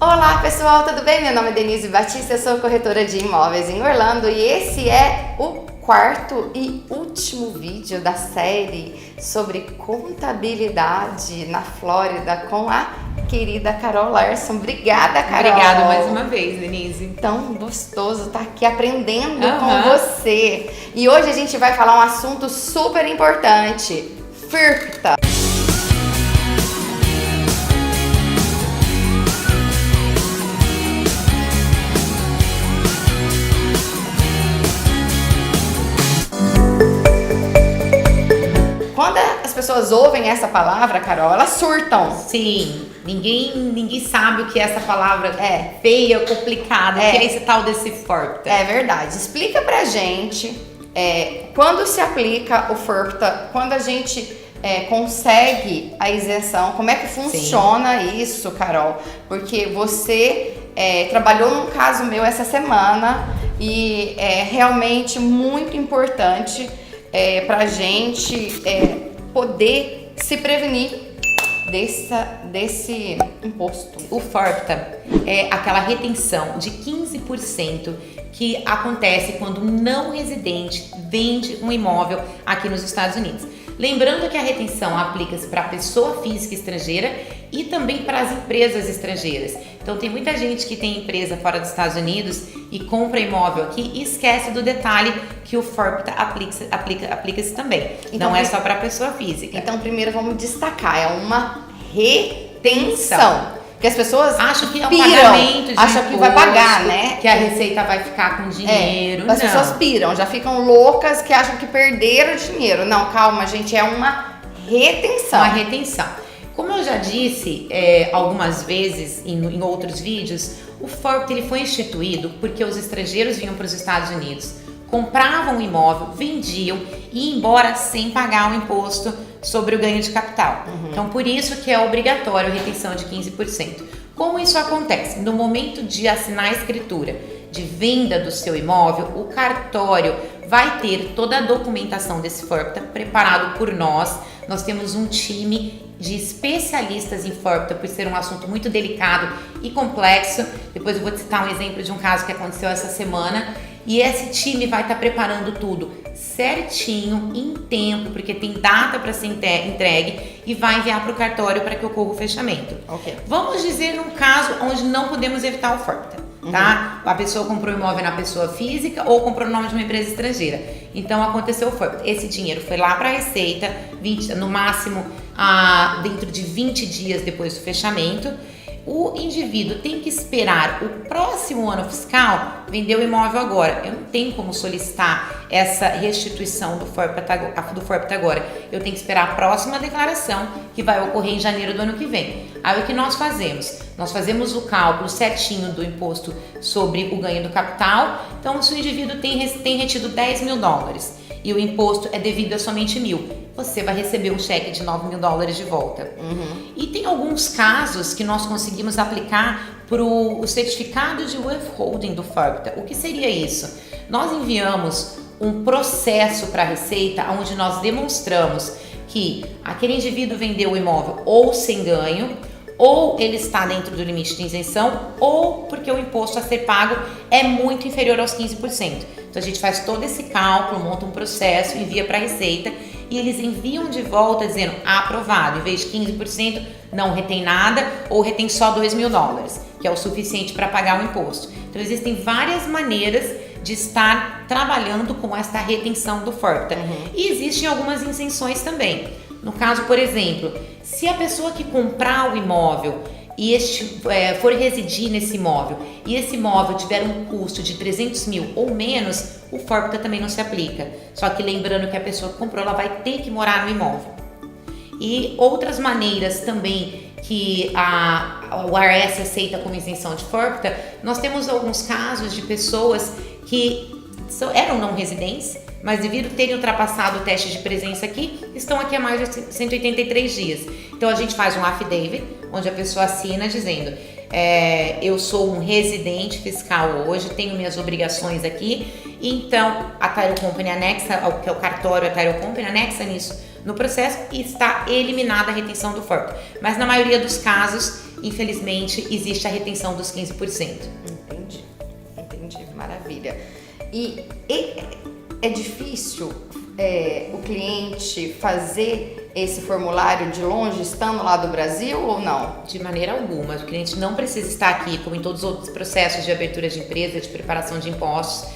Olá pessoal, tudo bem? Meu nome é Denise Batista, eu sou corretora de imóveis em Orlando e esse é o quarto e último vídeo da série sobre contabilidade na Flórida com a querida Carol Larson. Obrigada, Carol. Obrigada mais uma vez, Denise. Tão gostoso estar aqui aprendendo com você. E hoje a gente vai falar um assunto super importante, FIRPTA. Quando as pessoas ouvem essa palavra, Carol, elas surtam. Sim, ninguém sabe o que essa palavra é feia, complicada, que é esse tal desse FIRPTA. É verdade. Explica pra gente quando se aplica o FIRPTA, quando a gente consegue a isenção, como é que funciona isso, Carol? Porque você trabalhou num caso meu essa semana e é realmente muito importante pra gente poder se prevenir desse imposto. O FIRPTA é aquela retenção de 15% que acontece quando um não residente vende um imóvel aqui nos Estados Unidos. Lembrando que a retenção aplica-se para a pessoa física estrangeira e também para as empresas estrangeiras. Então tem muita gente que tem empresa fora dos Estados Unidos e compra imóvel aqui e esquece do detalhe que o FIRPTA aplica-se também. Então, não é só para a pessoa física. Então primeiro vamos destacar, é uma retenção. Porque as pessoas acham que é um pagamento de acham que vai pagar, né? Que a Receita vai ficar com dinheiro. As pessoas piram, já ficam loucas que acham que perderam dinheiro. Não, calma, gente, é uma retenção. Uma retenção. Como eu já disse algumas vezes em outros vídeos, o FIRPTA ele foi instituído porque os estrangeiros vinham para os Estados Unidos, compravam um imóvel, vendiam e iam embora sem pagar o imposto sobre o ganho de capital. Então, por isso que é obrigatório a retenção de 15%. Como isso acontece? No momento de assinar a escritura de venda do seu imóvel, o cartório vai ter toda a documentação desse FIRPTA preparado por nós. Nós temos um time de especialistas em FIRPTA, por ser um assunto muito delicado e complexo. Depois eu vou citar um exemplo de um caso que aconteceu essa semana. E esse time vai estar preparando tudo certinho, em tempo, porque tem data para ser entregue e vai enviar para o cartório para que ocorra o fechamento. Vamos dizer num caso onde não podemos evitar o FIRPTA, tá? A pessoa comprou o imóvel na pessoa física ou comprou no nome de uma empresa estrangeira. Então aconteceu o FIRPTA. Esse dinheiro foi lá para a Receita, no máximo dentro de 20 dias depois do fechamento. O indivíduo tem que esperar o próximo ano fiscal vender o imóvel agora. Eu não tenho como solicitar essa restituição do FIRPTA agora. Eu tenho que esperar a próxima declaração, que vai ocorrer em janeiro do ano que vem. Aí o que nós fazemos? Nós fazemos o cálculo certinho do imposto sobre o ganho do capital. Então, se o indivíduo tem retido $10 mil e o imposto é devido a somente $1.000, você vai receber um cheque de $9 mil de volta. E tem alguns casos que nós conseguimos aplicar para o certificado de withholding do FIRPTA. O que seria isso? Nós enviamos um processo para a Receita onde nós demonstramos que aquele indivíduo vendeu o imóvel ou sem ganho, ou ele está dentro do limite de isenção, ou porque o imposto a ser pago é muito inferior aos 15%. Então a gente faz todo esse cálculo, monta um processo, envia para a Receita e eles enviam de volta dizendo aprovado. Em vez de 15%, não retém nada ou retém só $2 mil, que é o suficiente para pagar o imposto. Então existem várias maneiras de estar trabalhando com esta retenção do FIRPTA. E existem algumas isenções também. No caso, por exemplo, se a pessoa que comprar o imóvel e for residir nesse imóvel e esse imóvel tiver um custo de 300 mil ou menos, o FIRPTA também não se aplica. Só que lembrando que a pessoa que comprou, ela vai ter que morar no imóvel. E outras maneiras também que o IRS aceita como isenção de FIRPTA, nós temos alguns casos de pessoas que eram não residentes, mas devido terem ultrapassado o teste de presença aqui, estão aqui há mais de 183 dias. Então a gente faz um affidavit, onde a pessoa assina dizendo eu sou um residente fiscal hoje, tenho minhas obrigações aqui, então a Title Company anexa, que é o cartório, a Title Company anexa nisso no processo e está eliminada a retenção do FIRPTA. Mas na maioria dos casos, infelizmente, existe a retenção dos 15%. Entendi, maravilha. E é difícil o cliente fazer esse formulário de longe, estando lá do Brasil ou não? De maneira alguma. O cliente não precisa estar aqui, como em todos os outros processos de abertura de empresa, de preparação de impostos.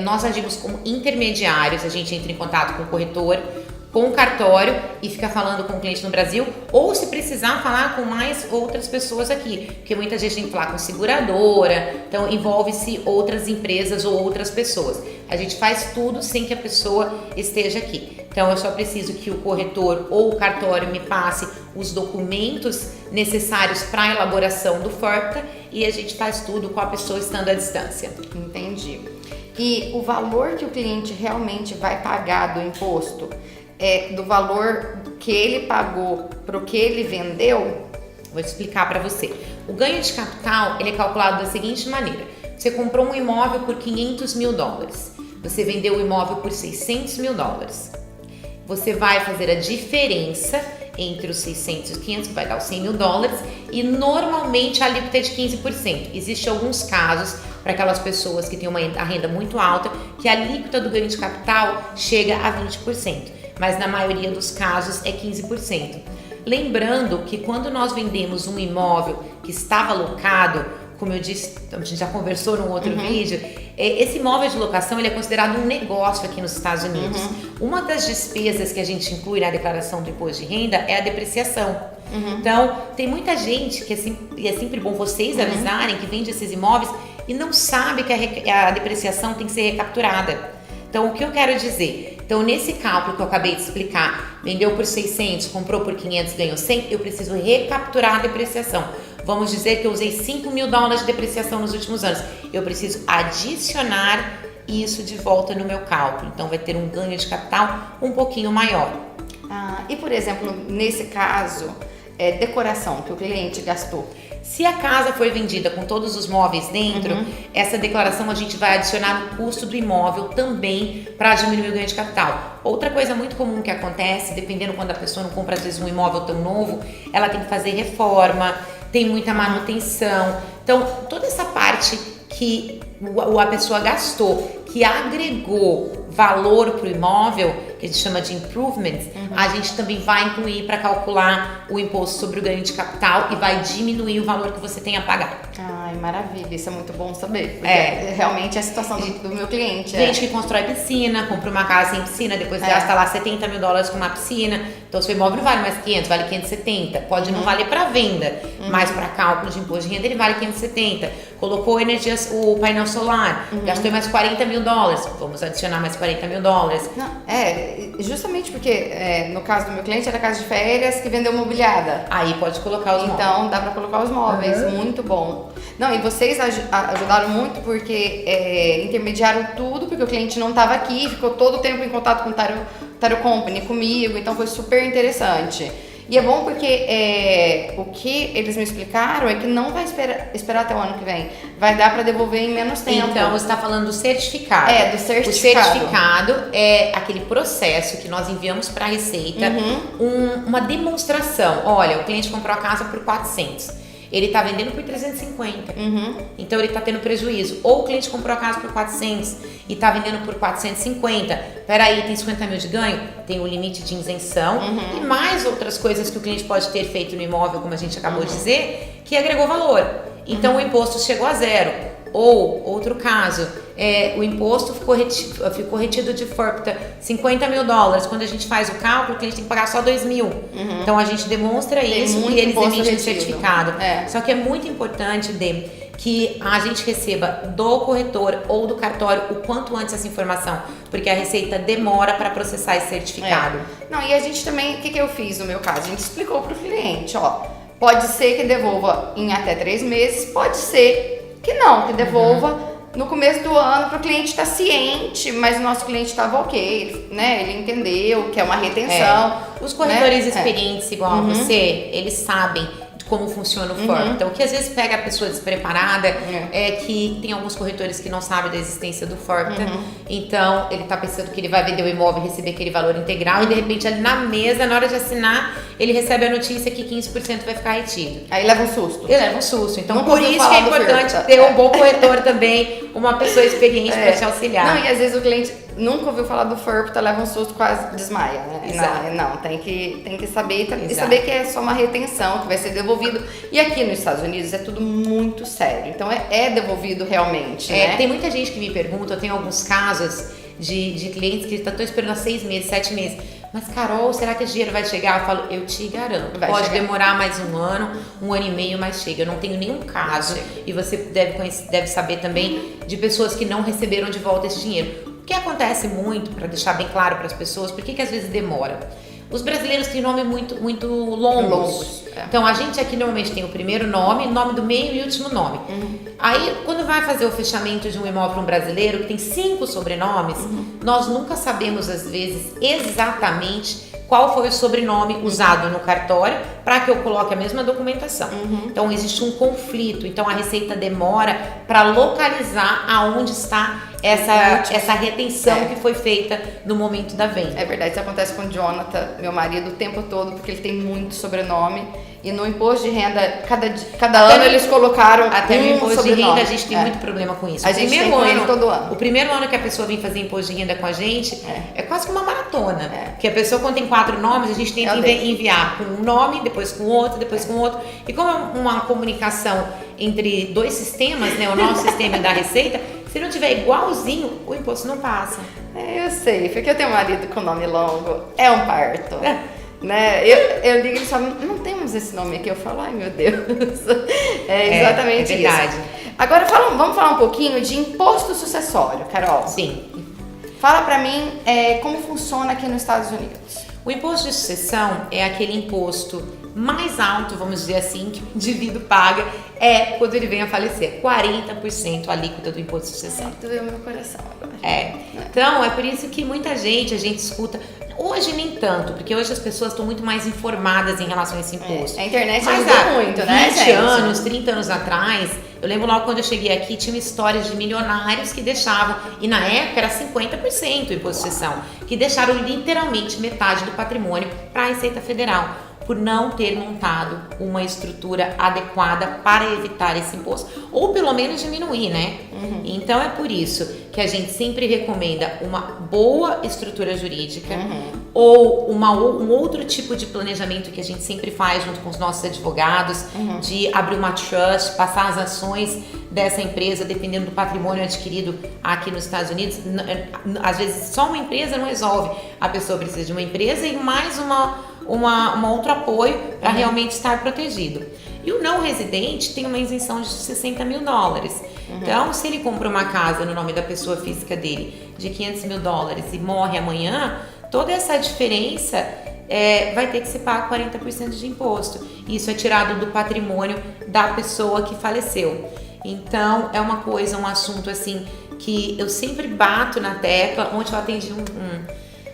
Nós agimos como intermediários, a gente entra em contato com o corretor, com o cartório e fica falando com o cliente no Brasil, ou se precisar falar com mais outras pessoas aqui, porque muita gente tem que falar com seguradora, então envolve-se outras empresas ou outras pessoas. A gente faz tudo sem que a pessoa esteja aqui. Então eu só preciso que o corretor ou o cartório me passe os documentos necessários para a elaboração do FORPTA e a gente faz tudo com a pessoa estando à distância. Entendi. E o valor que o cliente realmente vai pagar do imposto é do valor que ele pagou para o que ele vendeu? Vou te explicar para você. O ganho de capital ele é calculado da seguinte maneira. Você comprou um imóvel por $500 mil. Você vendeu o imóvel por $600 mil. Você vai fazer a diferença entre os 600 e os 500, que vai dar os $100 mil, e normalmente a alíquota é de 15%. Existem alguns casos para aquelas pessoas que têm a renda muito alta, que a alíquota do ganho de capital chega a 20%. Mas na maioria dos casos é 15%. Lembrando que quando nós vendemos um imóvel que estava locado, como eu disse, a gente já conversou num outro vídeo, esse imóvel de locação ele é considerado um negócio aqui nos Estados Unidos. Uma das despesas que a gente inclui na declaração do imposto de renda é a depreciação. Então, tem muita gente que é sempre bom vocês avisarem que vende esses imóveis e não sabe que a depreciação tem que ser recapturada. Então, o que eu quero dizer? Então, nesse cálculo que eu acabei de explicar, vendeu por 600, comprou por 500, ganhou 100, eu preciso recapturar a depreciação. Vamos dizer que eu usei $5 mil de depreciação nos últimos anos. Eu preciso adicionar isso de volta no meu cálculo. Então, vai ter um ganho de capital um pouquinho maior. E, por exemplo, nesse caso, decoração que o cliente gastou. Se a casa foi vendida com todos os móveis dentro, essa declaração a gente vai adicionar o custo do imóvel também para diminuir o ganho de capital. Outra coisa muito comum que acontece, dependendo quando a pessoa não compra às vezes um imóvel tão novo, ela tem que fazer reforma, tem muita manutenção. Então, toda essa parte que a pessoa gastou, que agregou valor para o imóvel, que a gente chama de improvements, a gente também vai incluir para calcular o imposto sobre o ganho de capital e vai diminuir o valor que você tem a pagar. Ai, maravilha, isso é muito bom saber, porque realmente é a situação do meu cliente. Gente que constrói piscina, compra uma casa sem piscina, depois gasta lá $70 mil com uma piscina, então seu imóvel não vale mais 500, vale 570, pode não valer para venda, mas para cálculo de imposto de renda ele vale 570. Colocou o painel solar, gastou mais $40 mil, vamos adicionar mais $40 mil. Não, justamente porque no caso do meu cliente era casa de férias que vendeu mobiliada. Aí pode colocar os móveis. Então dá pra colocar os móveis, muito bom. Não, e vocês ajudaram muito porque intermediaram tudo, porque o cliente não estava aqui, ficou todo o tempo em contato com o Title Company, comigo, então foi super interessante. E é bom porque o que eles me explicaram é que não vai esperar até o ano que vem. Vai dar para devolver em menos tempo. Então, você está falando do certificado. Do certificado. O certificado é aquele processo que nós enviamos para a Receita, uma demonstração. Olha, o cliente comprou a casa por 400. Ele está vendendo por 350. Então ele está tendo prejuízo. Ou o cliente comprou a casa por 400 e está vendendo por 450. Peraí, tem 50 mil de ganho? Tem o limite de isenção e mais outras coisas que o cliente pode ter feito no imóvel, como a gente acabou de dizer, que agregou valor. Então o imposto chegou a zero. Ou, outro caso, o imposto ficou retido de FORPTA $50 mil. Quando a gente faz o cálculo, o cliente tem que pagar só $2 mil. Então a gente demonstra isso e eles emitem o certificado. Só que é muito importante, que a gente receba do corretor ou do cartório o quanto antes essa informação, porque a Receita demora para processar esse certificado. Não, e a gente também, o que eu fiz no meu caso? A gente explicou para o cliente, pode ser que devolva em até 3 meses, pode ser que não, que devolva no começo do ano para o cliente estar ciente, mas o nosso cliente estava ok, né? Ele entendeu que é uma retenção. Os corretores experientes igual a você, eles sabem como funciona o FORP. Então, o que às vezes pega a pessoa despreparada é que tem alguns corretores que não sabem da existência do FORP. Então, ele tá pensando que ele vai vender o imóvel e receber aquele valor integral e de repente ali na mesa, na hora de assinar, ele recebe a notícia que 15% vai ficar retido. Aí leva um susto. Ele leva um susto. Então, Nunca por ouviu isso que é falar do importante FORP. ter um bom corretor também, uma pessoa experiente para te auxiliar. Não, e às vezes o cliente nunca ouviu falar do FORP, leva um susto, quase desmaia, né? Exato. Não, tem que saber e Exato. saber que é só uma retenção, que vai ser devolvido. E aqui nos Estados Unidos é tudo muito sério, então é devolvido realmente, né? Tem muita gente que me pergunta, eu tenho alguns casos de clientes que estão esperando há 6 meses, 7 meses. Mas, Carol, será que esse dinheiro vai chegar? Eu falo, eu te garanto. Vai Pode chegar. Demorar mais um ano e meio, mas chega. Eu não tenho nenhum caso. E você deve saber também de pessoas que não receberam de volta esse dinheiro. O que acontece muito, para deixar bem claro para as pessoas, por que às vezes demora? Os brasileiros têm nome muito longos. Então, a gente aqui normalmente tem o primeiro nome do meio e o último nome. Aí, quando vai fazer o fechamento de um imóvel para um brasileiro que tem 5 sobrenomes, nós nunca sabemos, às vezes, exatamente qual foi o sobrenome usado no cartório para que eu coloque a mesma documentação. Então, existe um conflito. Então, a Receita demora para localizar aonde está essa retenção que foi feita no momento da venda. É verdade, isso acontece com o Jonathan, meu marido, o tempo todo, porque ele tem muito sobrenome. E no imposto de renda, cada ano eles colocaram até no imposto sobrenome. de renda a gente tem muito problema com isso. A gente tem com ele todo ano. O primeiro ano que a pessoa vem fazer imposto de renda com a gente é quase que uma maratona. Porque a pessoa, quando tem 4 nomes, a gente tem que enviar com um nome, depois com outro, depois com outro. E como é uma comunicação entre 2 sistemas, né, o nosso sistema e da Receita, se não tiver igualzinho, o imposto não passa. Eu sei, porque eu tenho um marido com nome longo, é um parto. Né? Eu digo, eles falam, não temos esse nome aqui. Eu falo, ai meu Deus. É exatamente verdade. isso. Agora vamos falar um pouquinho de imposto sucessório, Carol. Sim. Fala pra mim como funciona aqui nos Estados Unidos. O imposto de sucessão é aquele imposto mais alto, vamos dizer assim, que o indivíduo paga quando ele vem a falecer. 40% a alíquota do imposto de sucessão. Doeu meu coração agora. Então, é por isso que muita gente, a gente escuta. Hoje nem tanto, porque hoje as pessoas estão muito mais informadas em relação a esse imposto. A internet Mas ajuda muito, né, 20 gente? anos, 30 anos atrás, eu lembro logo quando eu cheguei aqui, tinha histórias de milionários que deixavam, e na época era 50% o imposto de sucessão, que deixaram literalmente metade do patrimônio para a Receita Federal, por não ter montado uma estrutura adequada para evitar esse imposto, ou pelo menos diminuir, né? Então é por isso que a gente sempre recomenda uma boa estrutura jurídica ou um outro tipo de planejamento que a gente sempre faz junto com os nossos advogados, de abrir uma trust, passar as ações dessa empresa, dependendo do patrimônio adquirido aqui nos Estados Unidos. Às vezes só uma empresa não resolve, a pessoa precisa de uma empresa e mais um outro apoio para realmente estar protegido. E o não residente tem uma isenção de $60 mil. Então, se ele compra uma casa no nome da pessoa física dele de $500 mil e morre amanhã, toda essa diferença vai ter que se pagar 40% de imposto. Isso é tirado do patrimônio da pessoa que faleceu. Então, é uma coisa, um assunto assim que eu sempre bato na tecla. Ontem eu atendi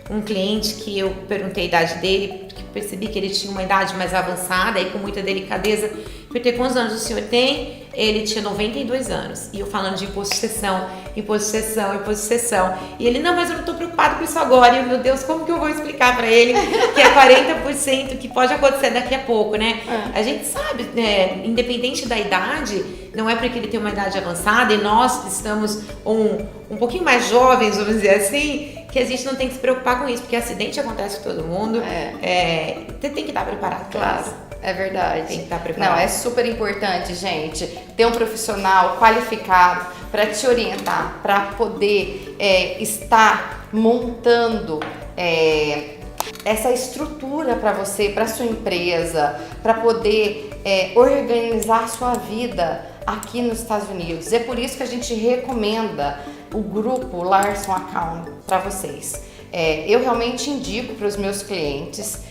um cliente que eu perguntei a idade dele, porque percebi que ele tinha uma idade mais avançada e com muita delicadeza. Perguntei quantos anos o senhor tem? Ele tinha 92 anos. E eu falando de imposto de sucessão. E ele, não, mas eu não tô preocupado com isso agora. E eu, meu Deus, como que eu vou explicar pra ele que é 40% que pode acontecer daqui a pouco, né? A gente sabe, né, independente da idade, não é porque ele tem uma idade avançada e nós estamos um pouquinho mais jovens, vamos dizer assim, que a gente não tem que se preocupar com isso, porque acidente acontece com todo mundo. Você tem que estar preparado. Claro. É verdade. Tem que estar preparado. Não, é super importante, gente, ter um profissional qualificado para te orientar, para poder estar montando essa estrutura para você, para sua empresa, para poder organizar a sua vida aqui nos Estados Unidos. É por isso que a gente recomenda o grupo Larson Account para vocês. Eu realmente indico para os meus clientes,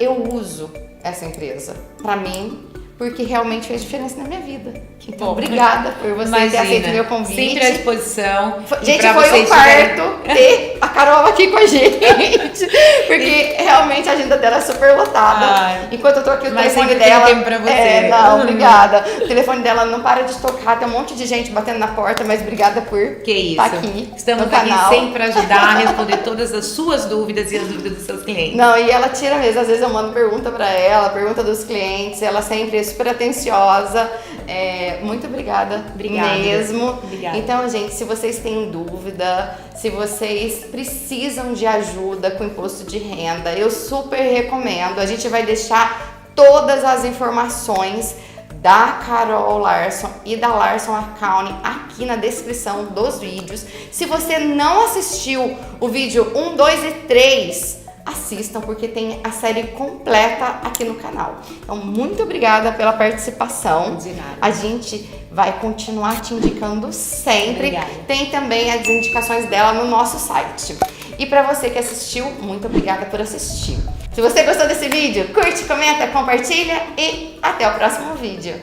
eu uso essa empresa. Para mim, porque realmente fez diferença na minha vida. Então, Bom, obrigada por você ter aceito o meu convite. Sempre à disposição. Gente, foi um parto ter a Carol aqui com a gente, porque realmente a agenda dela é super lotada. Ai, enquanto eu tô aqui, o mas telefone sempre tem dela... tempo pra você. Não, obrigada. O telefone dela não para de tocar, tem um monte de gente batendo na porta, mas obrigada por Que isso. estar aqui Estamos no canal. aqui sempre para ajudar a responder todas as suas dúvidas e as dúvidas dos seus clientes. Não, e ela tira mesmo, às vezes eu mando pergunta pra ela, pergunta dos clientes, ela sempre é super atenciosa. Muito obrigada mesmo. Obrigada. Então, gente, se vocês têm dúvida, se vocês precisam de ajuda com imposto de renda, eu super recomendo. A gente vai deixar todas as informações da Carol Larson e da Larson Accounting aqui na descrição dos vídeos. Se você não assistiu o vídeo 1, 2 e 3, assistam, porque tem a série completa aqui no canal. Então, muito obrigada pela participação. De nada. A gente vai continuar te indicando sempre. Obrigada. Tem também as indicações dela no nosso site. E para você que assistiu, muito obrigada por assistir. Se você gostou desse vídeo, curte, comenta, compartilha e até o próximo vídeo.